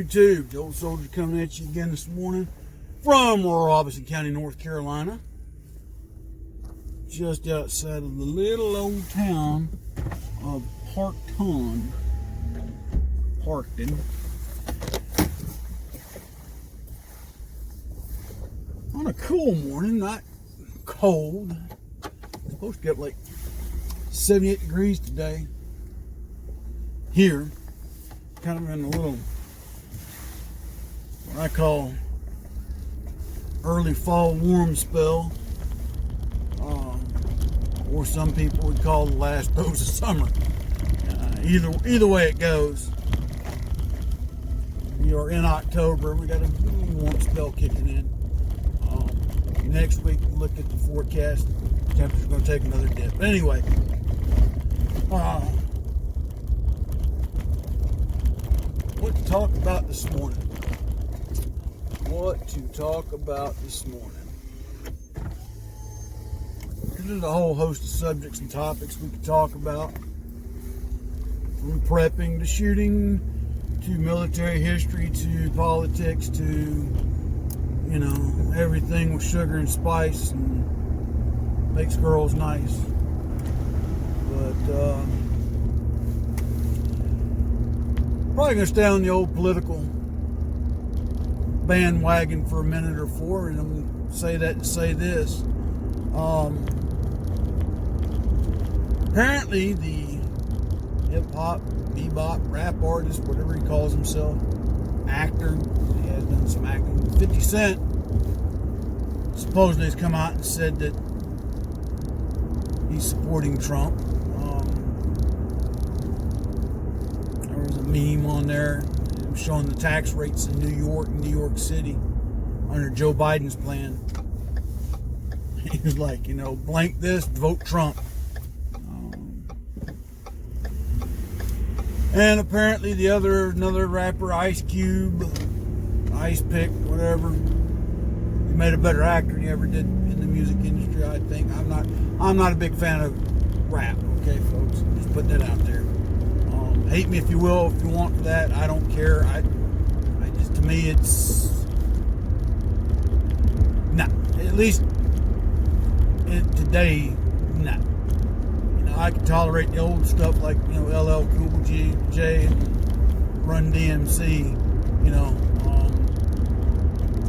YouTube? The Old Soldier coming at you again this morning from Robeson County, North Carolina. Just outside of the little old town of Parkton. On a cool morning, not cold. It's supposed to get like 78 degrees today. Here, kind of in a little, what I call early fall warm spell, or some people would call the last dose of summer. Either way it goes, we are in October. We got a warm spell kicking in. Next week, look at the forecast. Temperature's going to take another dip. But anyway, what to talk about this morning? There's a whole host of subjects and topics we could talk about. From prepping to shooting, to military history, to politics, to, you know, everything with sugar and spice and makes girls nice. But probably gonna stay on the old political bandwagon for a minute or four, and I'm gonna say that to say this. Apparently the hip-hop, bebop, rap artist, whatever he calls himself, actor, he has done some acting, 50 Cent, supposedly has come out and said that he's supporting Trump. There was a meme on there showing the tax rates in New York and New York City under Joe Biden's plan. He was like, you know, blank this, vote Trump. And apparently another rapper, Ice Cube, Ice Pick, whatever, he made a better actor than he ever did in the music industry, I think. I'm not a big fan of rap, okay, folks? Just put that out there. Hate me if you will, if you want for that. I don't care. I just, to me, it's no. At least today, no. You know, I can tolerate the old stuff like, you know, LL Cool J and Run DMC, you know,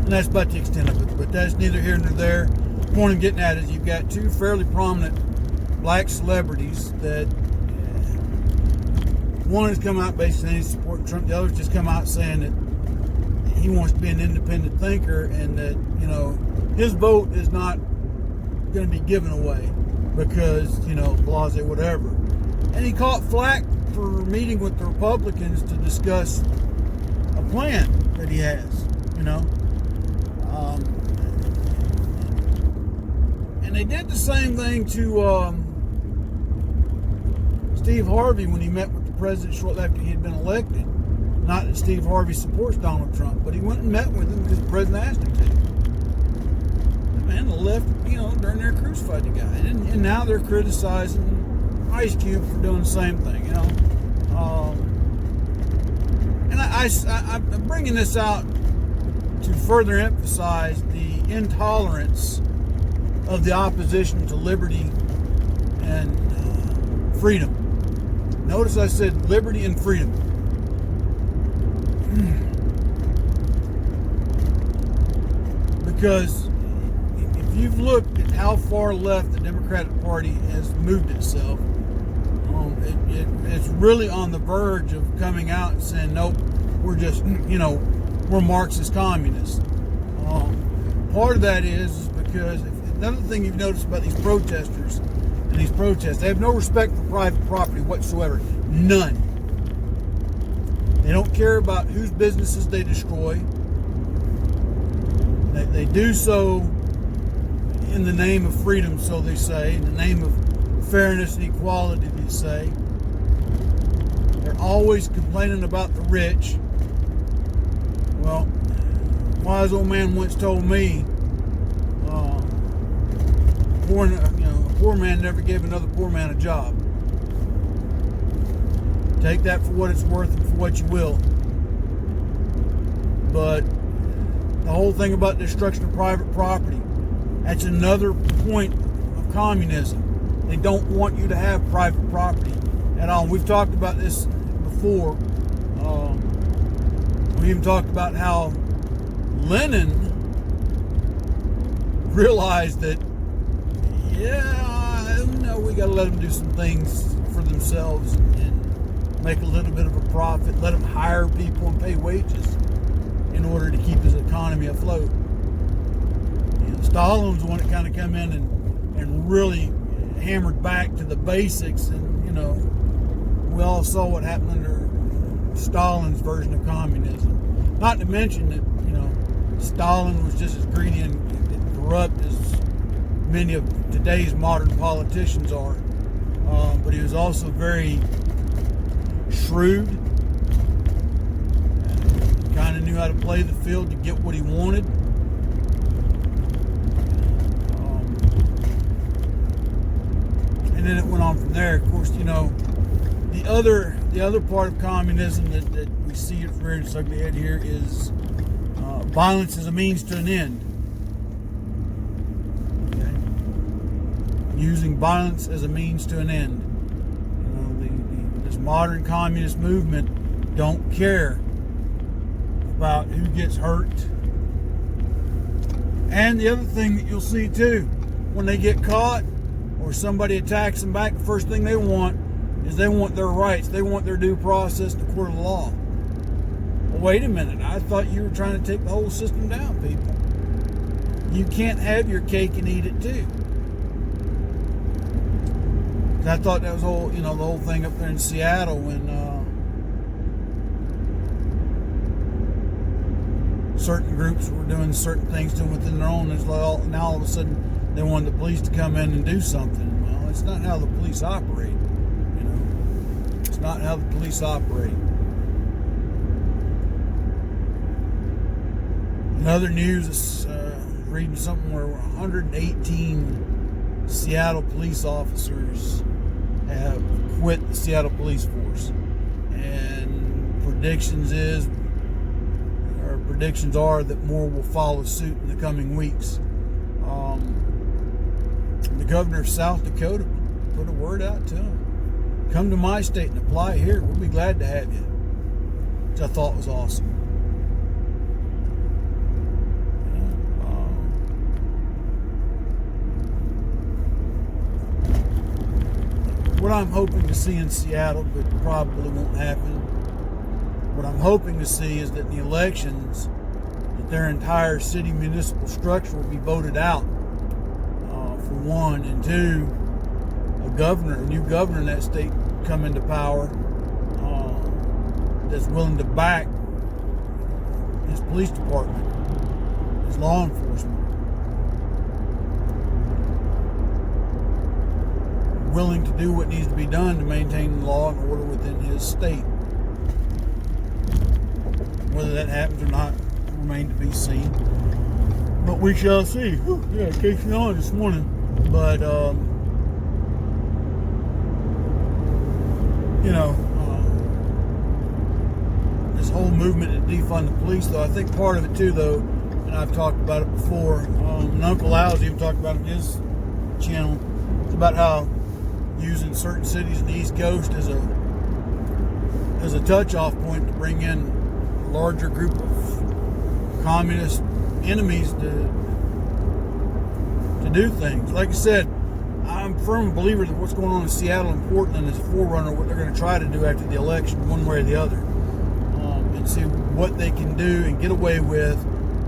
and that's about the extent of it. But that's neither here nor there. The point I'm getting at is you've got two fairly prominent black celebrities that one has come out basically saying he's supporting Trump. The other's just come out saying that he wants to be an independent thinker and that, you know, his vote is not going to be given away because, you know, blase whatever. And he caught flack for meeting with the Republicans to discuss a plan that he has, you know. And they did the same thing to Steve Harvey when he met with the president shortly after he had been elected. Not that Steve Harvey supports Donald Trump, but he went and met with him because the president asked him to. The man left, you know, during their crucified the guy. And now they're criticizing Ice Cube for doing the same thing, you know. And I'm bringing this out to further emphasize the intolerance of the opposition to liberty and freedom. Notice I said liberty and freedom. Because if you've looked at how far left the Democratic Party has moved itself, it's really on the verge of coming out and saying, nope, we're just, you know, we're Marxist communists. Part of that is because another thing you've noticed about these protesters and these protests, they have no respect for private property whatsoever. None. They don't care about whose businesses they destroy. They do so in the name of freedom, so they say, in the name of fairness and equality, they say. They're always complaining about the rich. Well, a wise old man once told me, a poor man never gave another poor man a job. Take that for what it's worth and for what you will. But the whole thing about destruction of private property, that's another point of communism. They don't want you to have private property at all. We've talked about this before. We even talked about how Lenin realized that, we got to let them do some things for themselves and make a little bit of a profit. Let them hire people and pay wages in order to keep his economy afloat. Stalin's the one that kind of come in and really hammered back to the basics, and we all saw what happened under Stalin's version of communism. Not to mention that Stalin was just as greedy and corrupt as many of today's modern politicians are, but he was also very shrewd. Kind of knew how to play the field to get what he wanted. And then it went on from there. Of course, the other part of communism that we see at very ugly head here is violence as a means to an end. Okay? Using violence as a means to an end. This modern communist movement don't care about who gets hurt. And the other thing that you'll see too, when they get caught or somebody attacks them back, the first thing they want is they want their rights. They want their due process in the court of law. Well, wait a minute. I thought you were trying to take the whole system down, people. You can't have your cake and eat it too. I thought that was the whole thing up there in Seattle when certain groups were doing certain things to them within their own. It's like now all of a sudden they wanted the police to come in and do something. Well, it's not how the police operate. It's not how the police operate. In other news, reading something where 118 Seattle police officers have quit the Seattle police force, and predictions are that more will follow suit in the coming weeks. The governor of South Dakota put a word out to them. Come to my state and apply here. We'll be glad to have you. Which I thought was awesome. What I'm hoping to see in Seattle, but probably won't happen, what I'm hoping to see is that in the elections, that their entire city municipal structure will be voted out, for one, and two, a new governor in that state come into power that's willing to back his police department, his law enforcement, willing to do what needs to be done to maintain law and order within his state. Whether that happens or not will remain to be seen, but we shall see. Casey on this morning, but this whole movement to defund the police, though, I think part of it too, though, and I've talked about it before, and Uncle Al's even talked about it in his channel. It's about how using certain cities in the East Coast as a touch-off point to bring in a larger group of communist enemies to do things. Like I said, I'm a firm believer that what's going on in Seattle and Portland is a forerunner of what they're going to try to do after the election, one way or the other, and see what they can do and get away with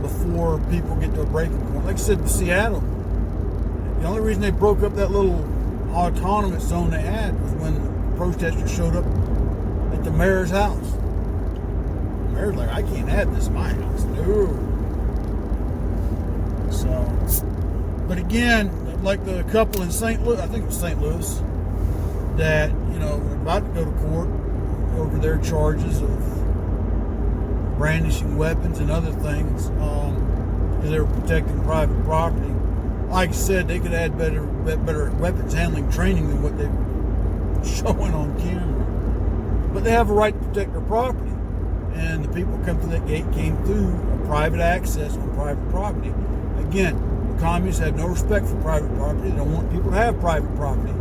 before people get to a breaking point. Like I said, Seattle, the only reason they broke up that little autonomous zone they had was when protesters showed up at the mayor's house. The mayor's like, I can't have this in my house. No. So, but again, like the couple in St. Louis, I think it was St. Louis, that, were about to go to court over their charges of brandishing weapons and other things, because they were protecting private property. Like I said, they could have had better weapons handling training than what they were showing on camera. But they have a right to protect their property. and the people come through that gate came through a private access on private property. Again, the communists have no respect for private property. They don't want people to have private property,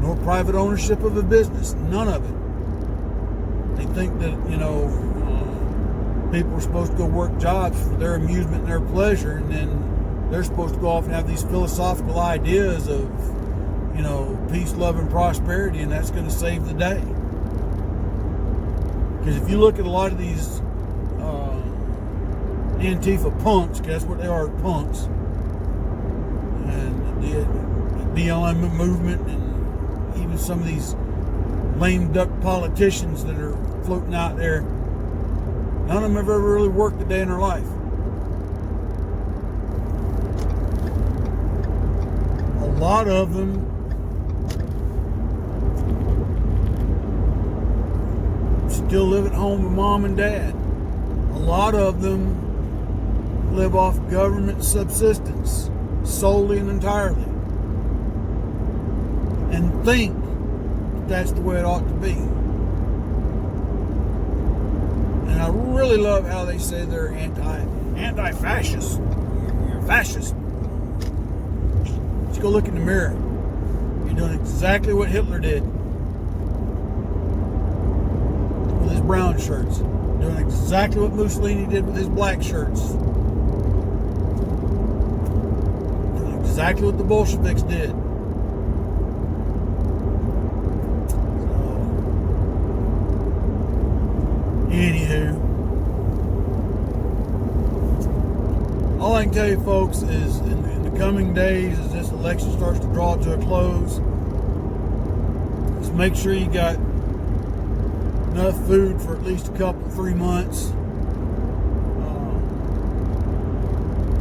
nor private ownership of a business. None of it. They think that, people are supposed to go work jobs for their amusement and their pleasure, and then they're supposed to go off and have these philosophical ideas of, peace, love, and prosperity, and that's going to save the day. Because if you look at a lot of these Antifa punks, guess what they are, punks, and the BLM movement, and even some of these lame duck politicians that are floating out there, none of them have ever really worked a day in their life. A lot of them still live at home with mom and dad. A lot of them live off government subsistence solely and entirely, and think that's the way it ought to be. And I really love how they say they're anti-fascist. You're fascist. Just go look in the mirror. You're doing exactly what Hitler did with his brown shirts. Doing exactly what Mussolini did with his black shirts. Doing exactly what the Bolsheviks did. Anywho, all I can tell you, folks, is in the coming days, as this election starts to draw to a close, just make sure you got enough food for at least 3 months.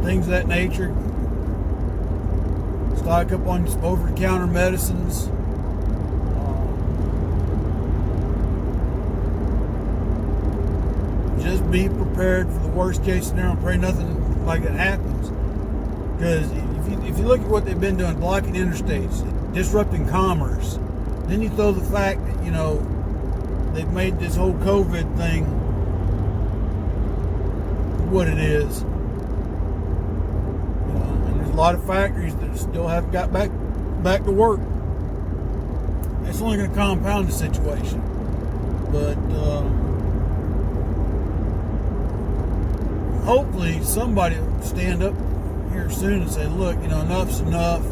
Things of that nature. Stock up on some over-the-counter medicines. Just be prepared for the worst case scenario and pray nothing like it happens. Because if you look at what they've been doing, blocking interstates, disrupting commerce, then you throw the fact that, they've made this whole COVID thing what it is. And there's a lot of factories that still haven't got back to work. It's only going to compound the situation. But hopefully somebody will stand up here soon and say, look, enough's enough.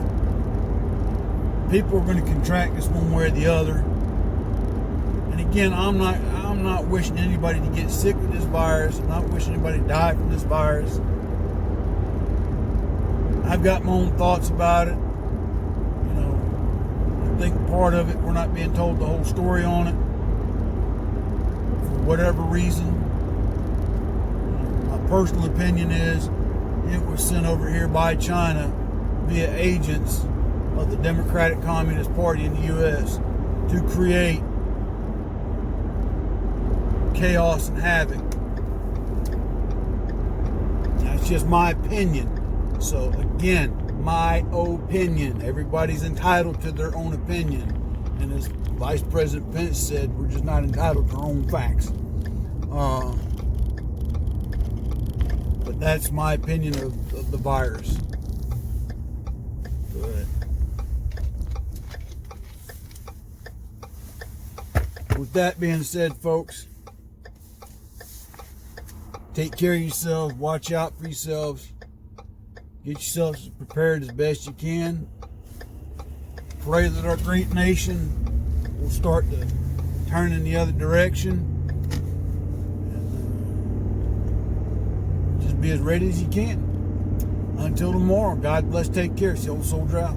People are going to contract this one way or the other. And again, I'm not wishing anybody to get sick with this virus. I'm not wishing anybody to die from this virus. I've got my own thoughts about it. I think part of it, we're not being told the whole story on it. For whatever reason. Personal opinion is it was sent over here by China via agents of the Democratic Communist Party in the U.S. to create chaos and havoc. That's just my opinion. So again, my opinion. Everybody's entitled to their own opinion. And as Vice President Pence said, we're just not entitled to our own facts. But that's my opinion of the virus. But with that being said, folks, take care of yourselves. Watch out for yourselves. Get yourselves prepared as best you can. Pray that our great nation will start to turn in the other direction. Be as ready as you can. Until tomorrow, God bless, take care. See you, old soldier out.